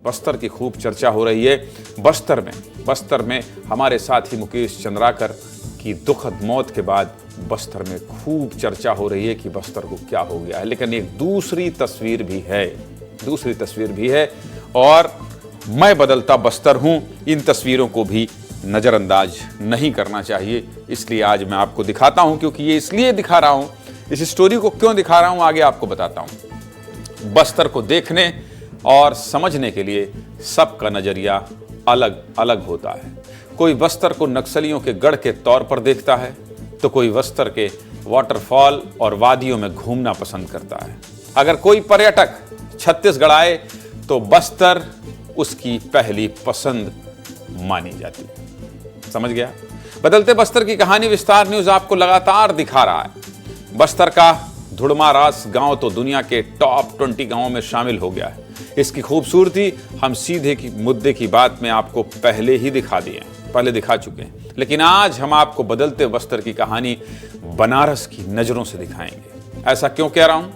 बस्तर की खूब चर्चा हो रही है। बस्तर में हमारे साथी मुकेश चंद्राकर की दुखद मौत के बाद बस्तर में खूब चर्चा हो रही है कि बस्तर को क्या हो गया है। लेकिन एक दूसरी तस्वीर भी है और मैं बदलता बस्तर हूं, इन तस्वीरों को भी नज़रअंदाज नहीं करना चाहिए। इसलिए आज मैं आपको दिखाता हूं, क्योंकि ये इसलिए दिखा रहा हूं, इस स्टोरी को क्यों दिखा रहा हूं आगे आपको बताता हूं। बस्तर को देखने और समझने के लिए सबका नजरिया अलग अलग होता है। कोई बस्तर को नक्सलियों के गढ़ के तौर पर देखता है, तो कोई बस्तर के वाटरफॉल और वादियों में घूमना पसंद करता है। अगर कोई पर्यटक छत्तीसगढ़ आए तो बस्तर उसकी पहली पसंद मानी जाती। समझ गया? बदलते बस्तर की कहानी विस्तार न्यूज आपको लगातार दिखा रहा है। बस्तर का धुड़मारास गांव तो दुनिया के टॉप 20 गांवों में शामिल हो गया है। इसकी खूबसूरती हम सीधे की मुद्दे की बात में आपको पहले दिखा चुके हैं। लेकिन आज हम आपको बदलते बस्तर की कहानी बनारस की नजरों से दिखाएंगे। ऐसा क्यों कह रहा हूं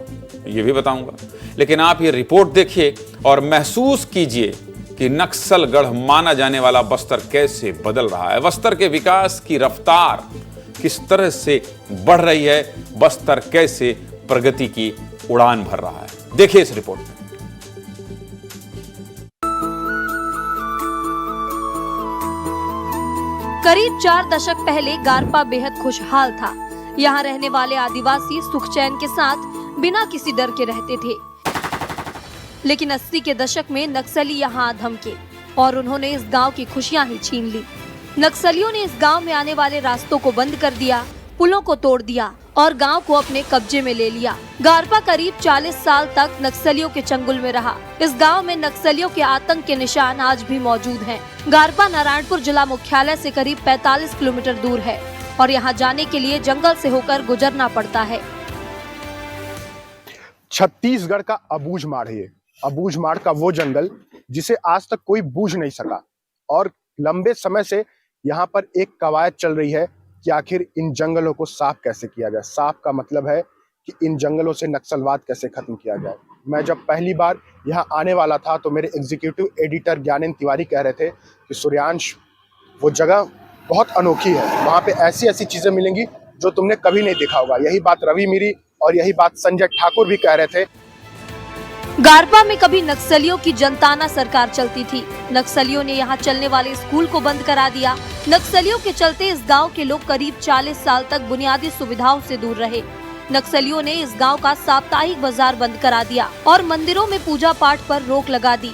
ये भी बताऊंगा, लेकिन आप ये रिपोर्ट देखिए और महसूस कीजिए कि नक्सलगढ़ माना जाने वाला बस्तर कैसे बदल रहा है। बस्तर के विकास की रफ्तार किस तरह से बढ़ रही है, बस्तर कैसे प्रगति की उड़ान भर रहा है। देखिए इस रिपोर्ट में। करीब 4 दशक पहले गारपा बेहद खुशहाल था। यहाँ रहने वाले आदिवासी सुख चैन के साथ बिना किसी डर के रहते थे। लेकिन 80 के दशक में नक्सली यहाँ धमके और उन्होंने इस गांव की खुशियां ही छीन ली। नक्सलियों ने इस गांव में आने वाले रास्तों को बंद कर दिया, पुलों को तोड़ दिया और गांव को अपने कब्जे में ले लिया। गारपा करीब 40 साल तक नक्सलियों के चंगुल में रहा। इस गांव में नक्सलियों के आतंक के निशान आज भी मौजूद हैं। गारपा नारायणपुर जिला मुख्यालय से करीब 45 किलोमीटर दूर है और यहाँ जाने के लिए जंगल से होकर गुजरना पड़ता है। छत्तीसगढ़ का अबूझमाड़ है ये। अबूझमाड़ का वो जंगल जिसे आज तक कोई बूझ नहीं सका और लंबे समय से यहाँ पर एक कवायद चल रही है कि आखिर इन जंगलों को साफ कैसे किया जाए। साफ का मतलब है कि इन जंगलों से नक्सलवाद कैसे खत्म किया जाए। मैं जब पहली बार यहाँ आने वाला था तो मेरे एग्जीक्यूटिव एडिटर ज्ञानेंद्र तिवारी कह रहे थे कि सूर्यांश वो जगह बहुत अनोखी है, वहाँ पे ऐसी ऐसी चीजें मिलेंगी जो तुमने कभी नहीं देखा होगा। यही बात रवि मीरी और यही बात संजय ठाकुर भी कह रहे थे। गारपा में कभी नक्सलियों की जनताना सरकार चलती थी। नक्सलियों ने यहाँ चलने वाले स्कूल को बंद करा दिया। नक्सलियों के चलते इस गांव के लोग करीब 40 साल तक बुनियादी सुविधाओं से दूर रहे। नक्सलियों ने इस गांव का साप्ताहिक बाजार बंद करा दिया और मंदिरों में पूजा पाठ पर रोक लगा दी।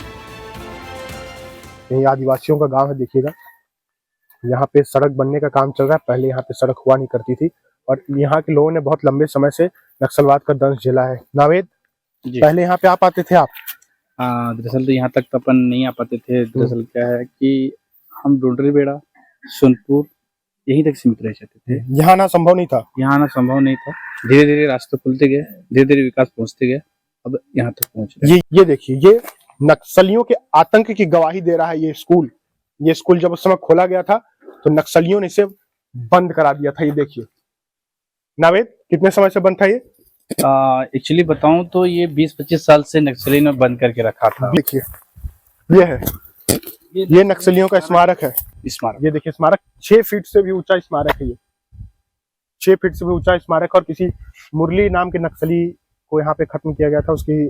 ये आदिवासियों का गाँव है, देखिएगा यहाँ पे सड़क बनने का काम चल रहा है। पहले यहाँ पे सड़क हुआ नहीं करती थी और यहाँ के लोगों ने बहुत लंबे समय से नक्सलवाद का दंश झेला है। नावेद, पहले यहाँ पे आप आते थे आप? दरअसल तो यहाँ तक तो अपन नहीं आ पाते थे। दरअसल क्या है कि हम डोडरी बेड़ा, सोनपुर यहीं तक सीमित रह जाते थे। यहाँ आना संभव नहीं था। यहाँ आना संभव नहीं था। धीरे धीरे रास्ते खुलते गए, धीरे धीरे विकास पहुँचते गए, अब यहाँ तक पहुँच गए। ये देखिए, ये नक्सलियों के आतंक की गवाही दे रहा है ये स्कूल। ये स्कूल जब उस समय खोला गया था तो नक्सलियों ने इसे बंद करा दिया था। ये देखिए नावेद, कितने समय से बंद था ये? एक्चुअली बताऊं तो ये 20-25 साल से नक्सली ने बंद करके रखा था। देखिए ये है, ये नक्सलियों का स्मारक है। स्मारक, ये देखिए स्मारक 6 फीट से भी ऊंचा स्मारक है। ये 6 फीट से भी ऊंचा स्मारक और किसी मुरली नाम के नक्सली को यहाँ पे खत्म किया गया था, उसकी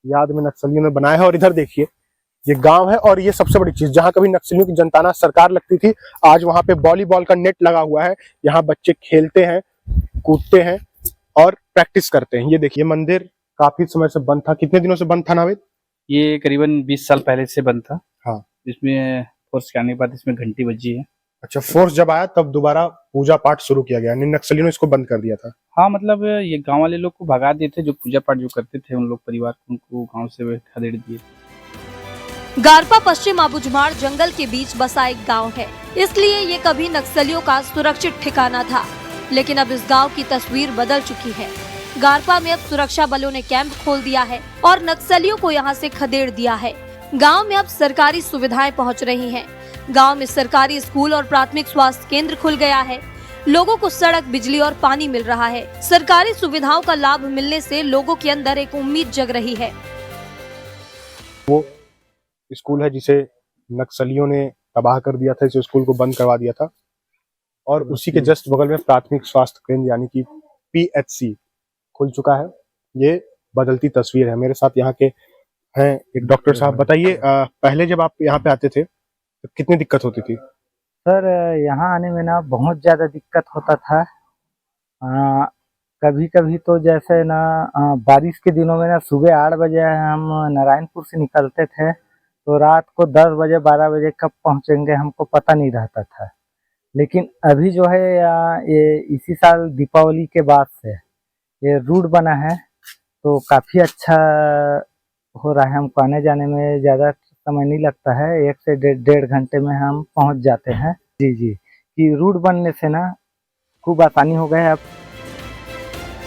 याद में नक्सलियों ने बनाया है। और इधर देखिए ये गांव है और ये सबसे बड़ी चीज, जहां कभी नक्सलियों की जनताना सरकार लगती थी, आज वहां पे वॉलीबॉल का नेट लगा हुआ है। यहाँ बच्चे खेलते हैं, कूदते हैं और प्रैक्टिस करते हैं। ये देखिए मंदिर काफी समय से बंद था। कितने दिनों से बंद था नावेद? ये करीबन 20 साल पहले से बंद था। हाँ, इसमें फोर्स के आने के बाद इसमें घंटी बजी है। अच्छा, फोर्स जब आया तब दोबारा पूजा पाठ शुरू किया गया, नक्सलियों ने इसको बंद कर दिया था। हाँ, मतलब ये गांव वाले लोग को भगा दिए थे, जो पूजा पाठ जो करते थे उन लोग परिवार को, उनको गांव से खदेड़ दिए। गारपा पश्चिम अबूझमाड़ जंगल के बीच बसा एक गांव है, इसलिए ये कभी नक्सलियों का सुरक्षित ठिकाना था। लेकिन अब इस गांव की तस्वीर बदल चुकी है। गारपा में अब सुरक्षा बलों ने कैंप खोल दिया है और नक्सलियों को यहां से खदेड़ दिया है। गांव में अब सरकारी सुविधाएं पहुंच रही हैं। गांव में सरकारी स्कूल और प्राथमिक स्वास्थ्य केंद्र खुल गया है। लोगों को सड़क, बिजली और पानी मिल रहा है। सरकारी सुविधाओं का लाभ मिलने से लोगों के अंदर एक उम्मीद जग रही है। वो स्कूल है जिसे नक्सलियों ने तबाह कर दिया था, इस स्कूल को बंद करवा दिया था। और उसी के जस्ट बगल में प्राथमिक स्वास्थ्य केंद्र यानी कि PHC खुल चुका है। ये बदलती तस्वीर है। मेरे साथ यहाँ के हैं एक डॉक्टर साहब। बताइए, पहले जब आप यहाँ पे आते थे तो कितनी दिक्कत होती थी? सर यहाँ आने में ना बहुत ज़्यादा दिक्कत होता था। कभी कभी तो जैसे ना बारिश के दिनों में ना सुबह 8 बजे हम नारायणपुर से निकलते थे तो रात को 10 बजे 12 बजे कब पहुँचेंगे हमको पता नहीं रहता था। लेकिन अभी जो है ये इसी साल दीपावली के बाद से ये रूट बना है तो काफ़ी अच्छा हो रहा है। हमको आने जाने में ज़्यादा समय नहीं लगता है, 1 से 1.5 घंटे में हम पहुंच जाते हैं। जी जी, कि रूट बनने से ना खूब आसानी हो गया है। अब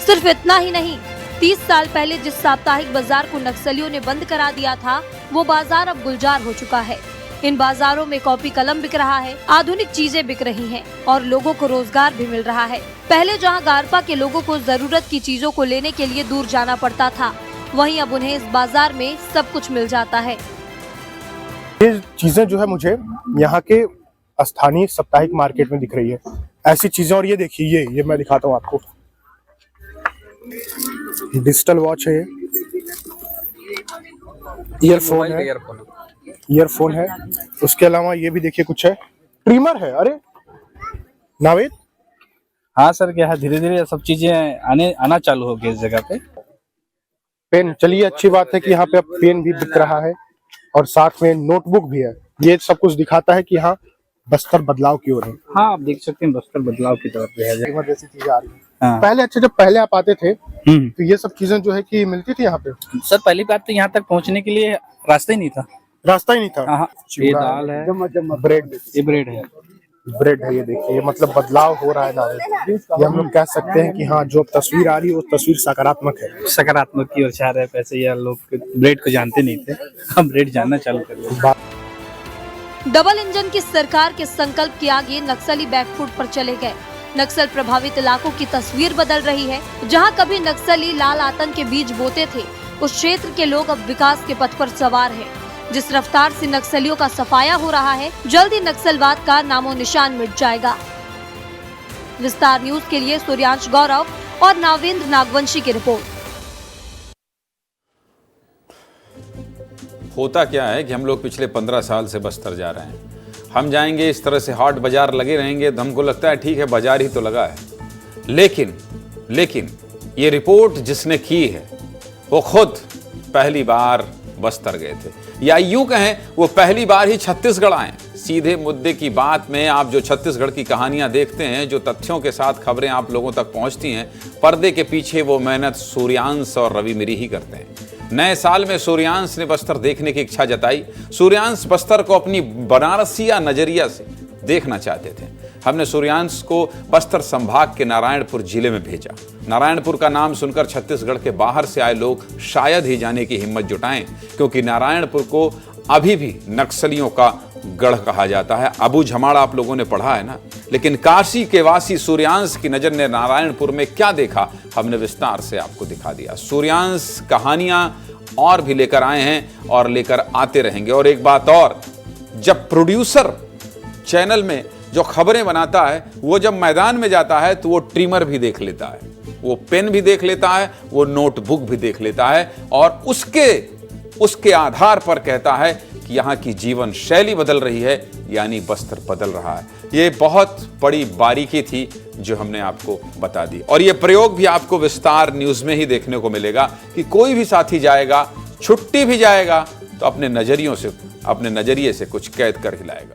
सिर्फ इतना ही नहीं, 30 साल पहले जिस साप्ताहिक बाजार को नक्सलियों ने बंद करा दिया था, वो बाजार अब गुलजार हो चुका है। इन बाजारों में कॉपी कलम बिक रहा है, आधुनिक चीजें बिक रही हैं और लोगों को रोजगार भी मिल रहा है। पहले जहां गारपा के लोगों को जरूरत की चीजों को लेने के लिए दूर जाना पड़ता था, वहीं अब उन्हें इस बाजार में सब कुछ मिल जाता है। ये चीजें जो है मुझे यहाँ के स्थानीय साप्ताहिक मार्केट में दिख रही है, ऐसी चीजें। और ये देखिए, ये मैं दिखाता हूँ आपको, डिजिटल वॉच है, ईयरफोन है। उसके अलावा ये भी देखिए कुछ है, ट्रिमर है। अरे नावेद, हाँ सर, क्या है धीरे धीरे सब चीजें आना चालू हो गई इस जगह पे। पेन, चलिए अच्छी बात है कि यहाँ पे अब पेन भी बिक रहा है और साथ में नोटबुक भी है। ये सब कुछ दिखाता है कि यहाँ बस्तर बदलाव की ओर है। हाँ, आप देख सकते हैं बस्तर बदलाव की तरफ है। जैसी चीजें आ रही है। हाँ। पहले जब पहले आप आते थे तो ये सब चीजें जो है कि मिलती थी यहाँ पे? सर पहली बात तो यहाँ तक पहुँचने के लिए रास्ता ही नहीं था। रास्ता ही नहीं था। हाँ, ये दाल है, ब्रेड, ये ब्रेड है, ये देखिए। ये मतलब बदलाव हो रहा है नावेद। ये हम लोग कह सकते हैं कि हाँ, जो तस्वीर आ रही है वो तस्वीर सकारात्मक है। सकारात्मक की ओर जा रहे हैं। पैसे या लोग ब्रेड को जानते नहीं थे, हम ब्रेड जानना चालू कर दिया। डबल इंजन की सरकार के संकल्प के आगे नक्सली बैकफुट पर चले गए। नक्सल प्रभावित इलाकों की तस्वीर बदल रही है। जहां कभी नक्सली लाल आतंक के बीज बोते थे, उस क्षेत्र के लोग अब विकास के पथ पर सवार हैं। जिस रफ्तार से नक्सलियों का सफाया हो रहा है, जल्द ही नक्सलवाद का नामो निशान मिट जाएगा। विस्तार न्यूज के लिए सूर्यांश गौरव और नावेंद्र नागवंशी की रिपोर्ट। होता क्या है कि हम लोग पिछले 15 साल से बस्तर जा रहे हैं। हम जाएंगे, इस तरह से हाट बाजार लगे रहेंगे तो हमको लगता है ठीक है, बाजार ही तो लगा है। लेकिन ये रिपोर्ट जिसने की है वो खुद पहली बार बस्तर गए थे, या यूं कहें वो पहली बार ही छत्तीसगढ़ आए। सीधे मुद्दे की बात में आप जो छत्तीसगढ़ की कहानियां देखते हैं, जो तथ्यों के साथ खबरें आप लोगों तक पहुंचती हैं, पर्दे के पीछे वो मेहनत सूर्यांश और रवि मिरी ही करते हैं। नए साल में सूर्यांश ने बस्तर देखने की इच्छा जताई। सूर्यांश बस्तर को अपनी बनारसिया नजरिया से देखना चाहते थे। हमने सूर्यांश को बस्तर संभाग के नारायणपुर जिले में भेजा। नारायणपुर का नाम सुनकर छत्तीसगढ़ के बाहर से आए लोग शायद ही जाने की हिम्मत जुटाएं, क्योंकि नारायणपुर को अभी भी नक्सलियों का गढ़ कहा जाता है। अबू झमाड़ा आप लोगों ने पढ़ा है ना, लेकिन काशी के वासी सूर्यांश की नजर ने नारायणपुर में क्या देखा, हमने विस्तार से आपको दिखा दिया। सूर्यांश कहानियां और भी लेकर आए हैं और लेकर आते रहेंगे। और एक बात और, जब प्रोड्यूसर चैनल में जो खबरें बनाता है, वो जब मैदान में जाता है तो वो ट्रिमर भी देख लेता है, वो पेन भी देख लेता है, वो नोटबुक भी देख लेता है, और उसके आधार पर कहता है कि यहाँ की जीवन शैली बदल रही है, यानी बस्तर बदल रहा है। ये बहुत बड़ी बारीकी थी जो हमने आपको बता दी, और ये प्रयोग भी आपको विस्तार न्यूज में ही देखने को मिलेगा कि कोई भी साथी जाएगा, छुट्टी भी जाएगा तो अपने नजरिए से कुछ कैद कर ही लाएगा।